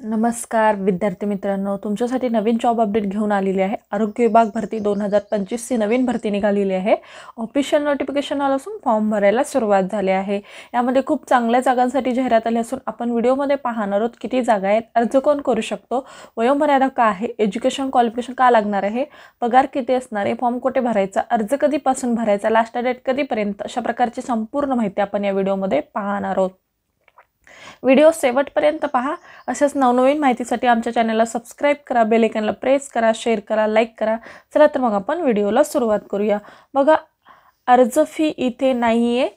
नमस्कार विद्यार्थी मित्रांनो, तुमच्यासाठी नवीन जॉब अपडेट घेऊन आलेली आहे। आरोग्य विभाग भरती 2025 ची नवीन भरती निघालेली आहे। ऑफिशियल नोटिफिकेशन आलं असून फॉर्म भरायला सुरुवात झाली आहे। यामध्ये खूप चांगल्या जागांसाठी जाहिरात आली असून आपण व्हिडिओमध्ये पाहणार आहोत किती जागा आहेत, अर्ज कोण करू शकतो, वयोमर्यादा काय आहे, एज्युकेशन क्वालिफिकेशन काय लागणार आहे, पगार किती असणार आहे, फॉर्म कुठे भरायचा, अर्ज कधीपासून भरायचा, लास्ट डेट कधीपर्यंत, अशा प्रकारची संपूर्ण माहिती आपण या व्हिडिओमध्ये पाहणार आहोत। व्हिडिओ शेवटपर्यंत पहा। अशाच नवनवीन माहितीसाठी आमच्या चॅनलला सबस्क्राइब करा, बेल आयकॉनला प्रेस करा, शेअर करा, लाईक करा। चला तर मग आपण व्हिडिओला सुरुवात करूया। बघा, अर्ज फी इथे नाहीये।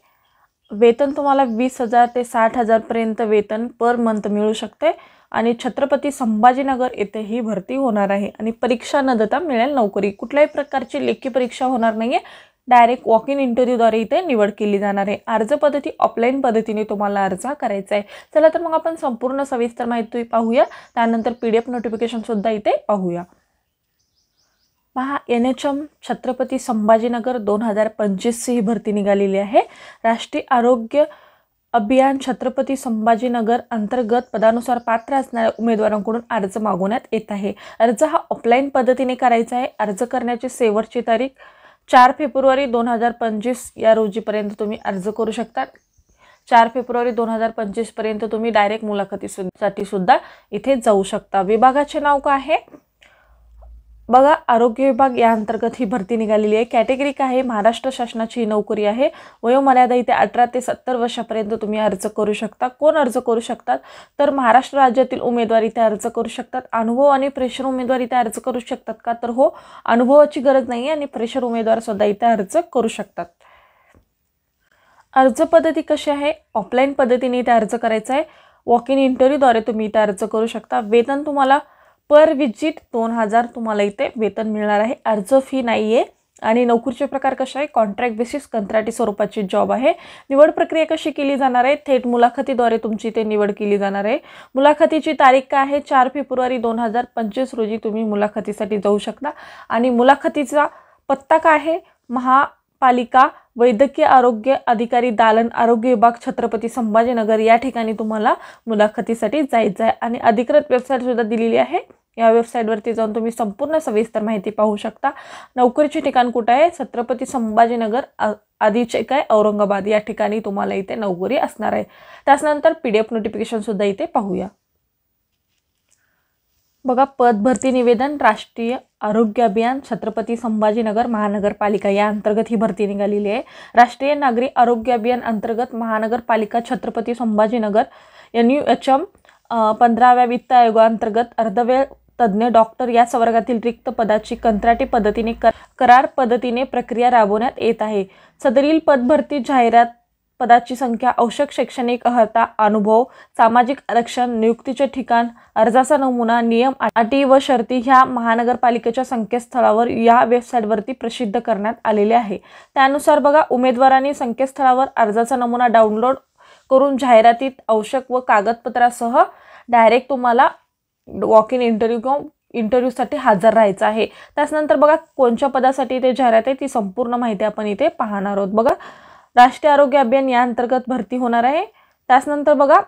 वेतन तुम्हाला 20,000 ते 60,000 पर्यंत वेतन पर मंथ मिळू शकते आणि छत्रपती संभाजीनगर येथे ही भरती होणार आहे आणि परीक्षा न देता मिळेल नोकरी। कुठल्याही प्रकारची लेखी परीक्षा होणार नाहीये, डायरेक्ट वॉक इन इंटरव्ह्यूद्वारे इथे निवड केली जाणार आहे। अर्ज पद्धती ऑफलाईन पद्धतीने तुम्हाला अर्ज करायचा आहे। चला तर मग आपण संपूर्ण सविस्तर माहिती पाहूया, त्यानंतर PDF नोटिफिकेशन सुद्धा इथे पाहूया। पहा, NHM छत्रपती संभाजीनगर 2025 ही भरती निघालेली आहे। राष्ट्रीय आरोग्य अभियान छत्रपती संभाजीनगर अंतर्गत पदानुसार पात्र असणाऱ्या उमेदवारांकडून अर्ज मागवण्यात येत आहे। अर्ज हा ऑफलाईन पद्धतीने करायचा आहे। अर्ज करण्याची शेवटची तारीख 4 फेब्रुवारी 2025 या रोजीपर्यंत तुम्ही अर्ज करू शकता। 4 फेब्रुवारी 2025 पर्यंत तुम्ही डायरेक्ट मुलाखतीसाठी सुद्धा इथे जाऊ शकता। विभागाचे नाव काय आहे बघा, आरोग्य विभाग या अंतर्गत ही भरती निघालेली आहे। कॅटेगरी काय आहे, महाराष्ट्र शासनाची नोकरी आहे। वयोमर्यादा इथे 18 ते 70 वर्षापर्यंत तुम्ही अर्ज करू शकता। कोण अर्ज करू शकतात तर महाराष्ट्र राज्यातील उमेदवार इथे अर्ज करू शकतात। अनुभव आणि फ्रेशर उमेदवार इथे अर्ज करू शकतात का तर हो, अनुभवाची गरज नाही आणि फ्रेशर उमेदवार सुद्धा इथे अर्ज करू शकतात। अर्ज पद्धती कशी आहे, ऑफलाईन पद्धतीने इथे अर्ज करायचा आहे। वॉक इन इंटरव्ह्यूद्वारे तुम्ही इथे अर्ज करू शकता। वेतन तुम्हाला पर विजिट 2,000 तुम्हाला इथे वेतन मिळणार आहे। अर्ज फी नाहीये आणि नोकरीचे प्रकार कसे आहे, कॉन्ट्रॅक्ट बेसिस कंत्राटी स्वरूपाची जॉब आहे। निवड प्रक्रिया कशी केली जाणार आहे, थेट मुलाखतीद्वारे तुमची इथे निवड केली जाणार आहे। मुलाखतीची तारीख काय आहे, 4 फेब्रुवारी 2025 रोजी तुम्ही मुलाखतीसाठी जाऊ शकता आणि मुलाखतीचा पत्ता काय आहे, महापालिका वैद्यकीय आरोग्य अधिकारी दालन आरोग्य विभाग छत्रपती संभाजीनगर या ठिकाणी तुम्हाला मुलाखतीसाठी जायचं आहे आणि अधिकृत वेबसाईट सुद्धा दिलेली आहे। या वेबसाईटवरती जाऊन तुम्ही संपूर्ण सविस्तर माहिती पाहू शकता। नोकरीचे ठिकाण कुठे आहे, छत्रपती संभाजीनगर आधीचे काय औरंगाबाद या ठिकाणी तुम्हाला इथे नोकरी असणार आहे। त्यानंतर PDF नोटिफिकेशन सुद्धा इथे पाहूया। बघा, पद भरती निवेदन राष्ट्रीय आरोग्य अभियान छत्रपती संभाजीनगर महानगरपालिका या अंतर्गत ही भरती निघालेली आहे। राष्ट्रीय नागरी आरोग्य अभियान अंतर्गत महानगरपालिका छत्रपती संभाजीनगर NUHM 15व्या वित्त आयोगाअंतर्गत अर्धवेळ तज्ञ डॉक्टर या संवर्गातील रिक्त पदाची कंत्राटी पद्धतीने करार पद्धतीने प्रक्रिया राबवण्यात येत आहे। सदरील पद भरती जाहिरात पदाची संख्या, आवश्यक शैक्षणिक अर्हता, अनुभव, सामाजिक आरक्षण, नियुक्तीचे ठिकाण, अर्जाचा नमुना, नियम, अटी व शर्ती ह्या महानगरपालिकेच्या संकेतस्थळावर या वेबसाईटवरती प्रसिद्ध करण्यात आलेले आहे। त्यानुसार बघा, उमेदवारांनी संकेतस्थळावर अर्जाचा नमुना डाउनलोड करून जाहिरातीत आवश्यक व कागदपत्रासह डायरेक्ट तुम्हाला वॉक इन इंटरव्ह्यूसाठी हजर राहायचं आहे। त्यानंतर बघा, कोणत्या पदासाठी इथे जाहिरात आहे ती संपूर्ण माहिती आपण इथे पाहणार आहोत। बघा, राष्ट्रीय आरोग्य अभियान या अंतर्गत भरती होणार आहे। त्यानंतर बघा,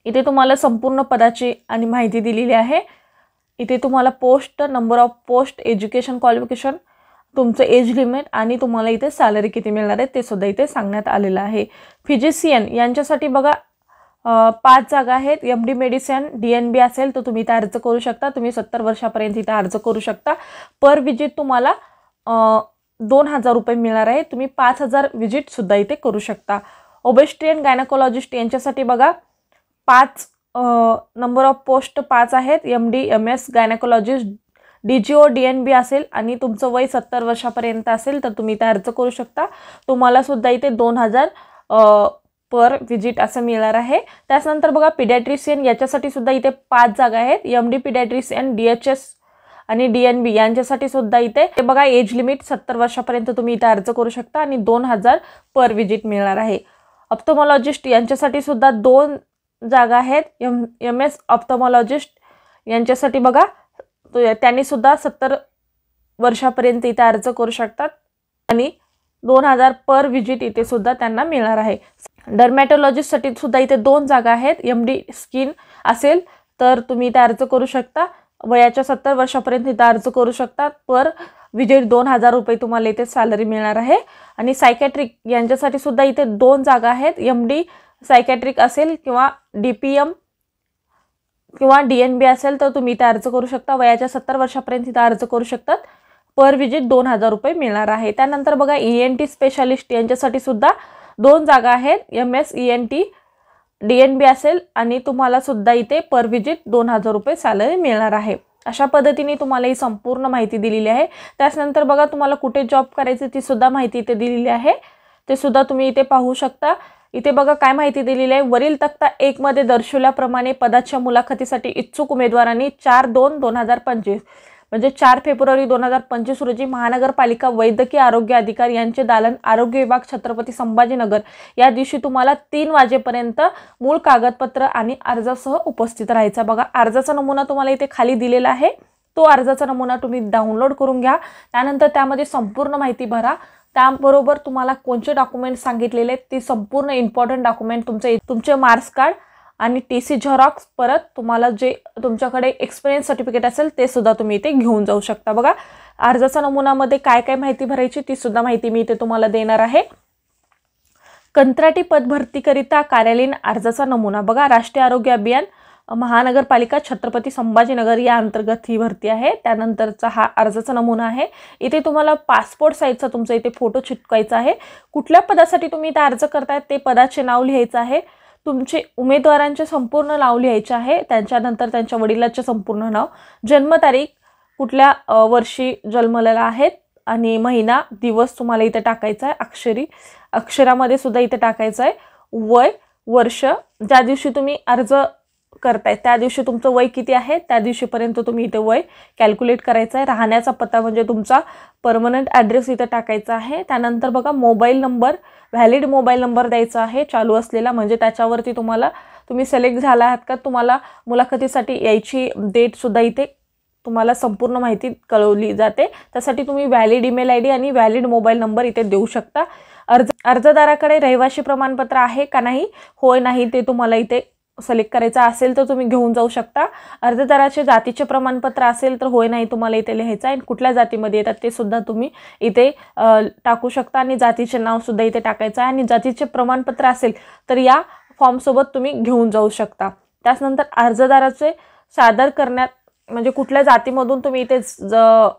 इथे तुम्हाला संपूर्ण पदाची आणि माहिती दिलेली आहे। इथे तुम्हाला post, number of post, education qualification, तुमचं एज लिमिट आणि तुम्हाला इथे सॅलरी किती मिळणार आहे ते सुद्धा इथे सांगण्यात आलेलं आहे। फिजिशियन यांच्यासाठी बघा 5 जागा आहेत। MD मेडिसिन DNB असेल तर तुम्ही इथे अर्ज करू शकता। तुम्ही 70 वर्षापर्यंत इथे अर्ज करू शकता। पर विजिट तुम्हाला 2,000 रुपये मिळणार आहे। तुम्ही 5,000 विजिट सुद्धा इथे करू शकता। ओबेस्ट्रियन गायनेकोलॉजिस्ट यांच्यासाठी बघा 5 नंबर ऑफ पोस्ट 5 आहेत। MD MS gynaecologist DGO DNB असेल आणि तुमचं वय 70 वर्षापर्यंत असेल तर तुम्ही इथे अर्ज करू शकता। तुम्हाला सुद्धा इथे 2,000 पर विजिट असं मिळणार आहे। त्यानंतर बघा, पिडियाट्रिशियन याच्यासाठी सुद्धा इथे 5 जागा आहेत। MD पिडियाट्रिशियन DHS आणि DNB यांच्यासाठी सुद्धा इथे बघा एज लिमिट 70 वर्षापर्यंत तुम्ही इथे अर्ज करू शकता आणि 2,000 पर विजिट मिळणार आहे। ऑप्थोमॉलॉजिस्ट यांच्यासाठी सुद्धा 2 जागा आहेत। MS ऑप्थोमॉलॉजिस्ट यांच्यासाठी बघा त्यांनी सुद्धा 70 वर्षापर्यंत इथे अर्ज करू शकतात आणि 2,000 पर विजिट इथे सुद्धा त्यांना मिळणार आहे। डर्मॅटोलॉजिस्टसाठी सुद्धा इथे 2 जागा आहेत. MD स्किन असेल तर तुम्ही इथे अर्ज करू शकता. वयाच्या 70 वर्षापर्यंत इथे अर्ज करू शकता. पर विजिट 2000 रुपये तुम्हाला इथे सॅलरी मिळणार आहे. आणि सायकॅट्रिक यांच्यासाठी सुद्धा इथे 2 जागा आहेत. MD सायकॅट्रिक असेल किंवा DPM किंवा DNB असेल तर तुम्ही इथे अर्ज करू शकता. वयाच्या 70 वर्षापर्यंत इथे अर्ज करू शकतात. पर विजिट 2000 रुपये मिळणार आहे. त्यानंतर बघा ENT स्पेशालिस्ट यांच्यासाठी सुद्धा 2 जागा आहेत. MS ENT DNB असेल आणि तुम्हाला सुद्धा इथे पर विजिट 2000 रुपये सॅलरी मिळणार आहे. अशा पद्धतीने तुम्हाला ही संपूर्ण माहिती दिलेली आहे. त्यानंतर बघा तुम्हाला कुठे जॉब करायची ती सुद्धा माहिती इथे दिलेली आहे. ते सुद्धा तुम्ही इथे पाहू शकता. इथे बघा काय माहिती दिलेली आहे. वरील तक्ता 1 मध्ये दर्शवल्याप्रमाणे पदाच्या मुलाखतीसाठी इच्छुक उमेदवारांनी 4/2/2025 म्हणजे 4 फेब्रुवारी 2025 रोजी महानगरपालिका वैद्यकीय आरोग्य अधिकारी यांचे दालन आरोग्य विभाग छत्रपती संभाजीनगर या दिवशी तुम्हाला 3 वाजेपर्यंत मूळ कागदपत्र आणि अर्जासह उपस्थित राहायचा. बघा अर्जाचा नमुना तुम्हाला इथे खाली दिलेला आहे. तो अर्जाचा नमुना तुम्ही डाउनलोड करून घ्या. त्यानंतर त्यामध्ये संपूर्ण माहिती भरा. त्याबरोबर तुम्हाला कोणते डॉक्युमेंट सांगितलेले ती संपूर्ण इम्पॉर्टंट डॉक्युमेंट तुमचे मार्क्स कार्ड आणि TC झेरॉक्स परत तुम्हाला जे तुमच्याकडे एक्सपिरियन्स सर्टिफिकेट असेल ते सुद्धा तुम्ही इथे घेऊन जाऊ शकता. बघा अर्जाचा नमुनामध्ये काय काय माहिती भरायची ती सुद्धा माहिती मी इथे तुम्हाला देणार आहे. कंत्राटी पदभरतीकरिता कार्यालयीन अर्जाचा नमुना. बघा राष्ट्रीय आरोग्य अभियान महानगरपालिका छत्रपती संभाजीनगर या अंतर्गत ही भरती आहे. त्यानंतरचा हा अर्जाचा नमुना आहे. इथे तुम्हाला पासपोर्ट साईजचा तुमचा इथे फोटो चिटकवायचा आहे. कुठल्या पदासाठी तुम्ही इथे अर्ज करताय ते पदाचे नाव लिहायचं आहे. तुमचे उमेदवारांचे संपूर्ण नाव लिहायचे आहे. त्यांच्यानंतर त्यांच्या वडिलांचे संपूर्ण नाव, जन्मतारीख, कुठल्या वर्षी जन्मलेला आहेत आणि महिना दिवस तुम्हाला इथे टाकायचा आहे. अक्षरामध्ये सुद्धा इथे टाकायचं आहे. वय, वर्ष, ज्या दिवशी तुम्ही अर्ज करताय त्या दिवशी तुमचं वय किती आहे त्या दिवशीपर्यंत तुम्ही इथे वय कॅल्क्युलेट करायचं आहे. राहण्याचा पत्ता म्हणजे तुमचा परमनंट ॲड्रेस इथे टाकायचा आहे. त्यानंतर बघा mobile number, valid mobile number द्यायचा आहे चालू असलेला, म्हणजे त्याच्यावरती तुम्ही सिलेक्ट झाला आहात का, तुम्हाला मुलाखतीसाठी यायची डेटसुद्धा इथे तुम्हाला संपूर्ण माहिती कळवली जाते. त्यासाठी तुम्ही व्हॅलिड ईमेल ID आणि व्हॅलिड मोबाईल नंबर इथे देऊ शकता. अर्जदाराकडे रहिवासी प्रमाणपत्र आहे का नाही, होय नाही ते तुम्हाला इथे सिलेक्ट करायचा असेल तर तुम्ही घेऊन जाऊ शकता. अर्जदाराचे जातीचे प्रमाणपत्र असेल तर होय नाही तुम्हाला इथे लिहायचं आहे. कुठल्या जातीमध्ये येतात ते सुद्धा तुम्ही इथे टाकू शकता आणि जातीचे नाव सुद्धा इथे टाकायचं आहे. आणि जातीचे प्रमाणपत्र असेल तर या फॉर्मसोबत तुम्ही घेऊन जाऊ शकता. त्यानंतर अर्जदाराचे सादर करण्यात म्हणजे कुठल्या जातीमधून तुम्ही इथे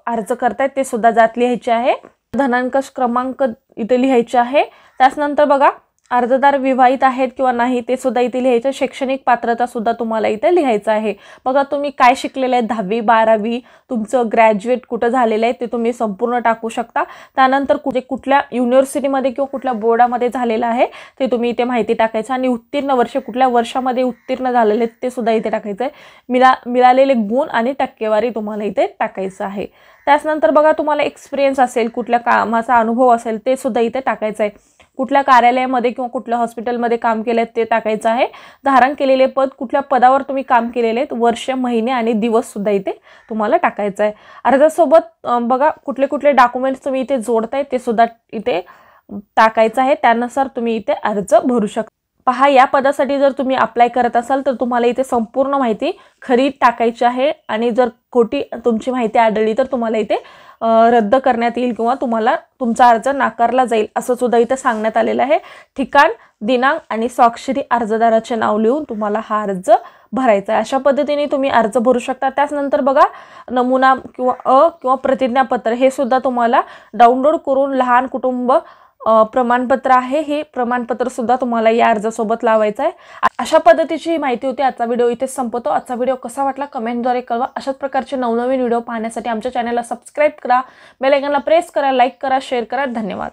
अर्ज करताय ते सुद्धा जात लिहायची आहे. धनांकश क्रमांक इथे लिहायचे आहे. त्यानंतर बघा अर्जदार विवाहित आहेत किंवा नाही ते सुद्धा इथे लिहायचं. शैक्षणिक पात्रता सुद्धा तुम्हाला इथे लिहायचं आहे. बघा तुम्ही काय शिकलेले आहे, 10वी 12वी तुमचं ग्रॅज्युएट कुठं झालेलं आहे ते तुम्ही संपूर्ण टाकू शकता. त्यानंतर कुठल्या युनिव्हर्सिटीमध्ये किंवा कुठल्या बोर्डामध्ये झालेलं आहे ते तुम्ही इथे माहिती टाकायचं. आणि उत्तीर्ण वर्ष कुठल्या वर्षामध्ये उत्तीर्ण झालेले ते सुद्धा इथे टाकायचं आहे. मिळालेले गुण आणि टक्केवारी तुम्हाला इथे टाकायचं आहे. त्यानंतर बघा तुम्हाला एक्सपिरियन्स असेल, कुठल्या कामाचा अनुभव असेल ते सुद्धा इथे टाकायचं आहे. कुठल्या कार्यालयामध्ये किंवा कुठल्या हॉस्पिटलमध्ये काम केले ते टाकायचं आहे. धारण केलेले पद, कुठल्या पदावर तुम्ही काम केलेले आहेत, वर्ष, महिने आणि दिवस सुद्धा इथे तुम्हाला टाकायचं आहे. अर्जासोबत बघा कुठले कुठले डॉक्युमेंट्स तुम्ही इथे जोडताय ते सुद्धा इथे टाकायचं आहे. त्यानुसार तुम्ही इथे अर्ज भरू शकता. पहा या पदासाठी जर तुम्ही अप्लाय करत असाल तर तुम्हाला इथे संपूर्ण माहिती खरी टाकायची आहे. आणि जर खोटी तुमची माहिती आढळली तर तुम्हाला इथे रद्द करण्यात येईल किंवा तुम्हाला तुमचा अर्ज नाकारला जाईल असं सुद्धा इथे सांगण्यात आलेलं आहे. ठिकाण, दिनांक आणि स्वाक्षरी अर्जदाराचे नाव लिहून तुम्हाला हा अर्ज भरायचा आहे. अशा पद्धतीने तुम्ही अर्ज भरू शकता. त्यानंतर बघा नमुना किंवा प्रतिज्ञापत्र हे सुद्धा तुम्हाला डाउनलोड करून लहान कुटुंब प्रमाणपत्र आहे, हे प्रमाणपत्र सुद्धा तुम्हाला या अर्जासोबत लावायचं आहे. अशा पद्धतीची माहिती होती. आजचा व्हिडिओ इथेच संपतो. आजचा व्हिडिओ कसा वाटला कमेंटद्वारे कळवा. अशाच प्रकारचे नवनवीन व्हिडिओ पाहण्यासाठी आमच्या चॅनलला सबस्क्राईब करा, बेल आयकॉनला प्रेस करा, लाईक करा, शेअर करा. धन्यवाद.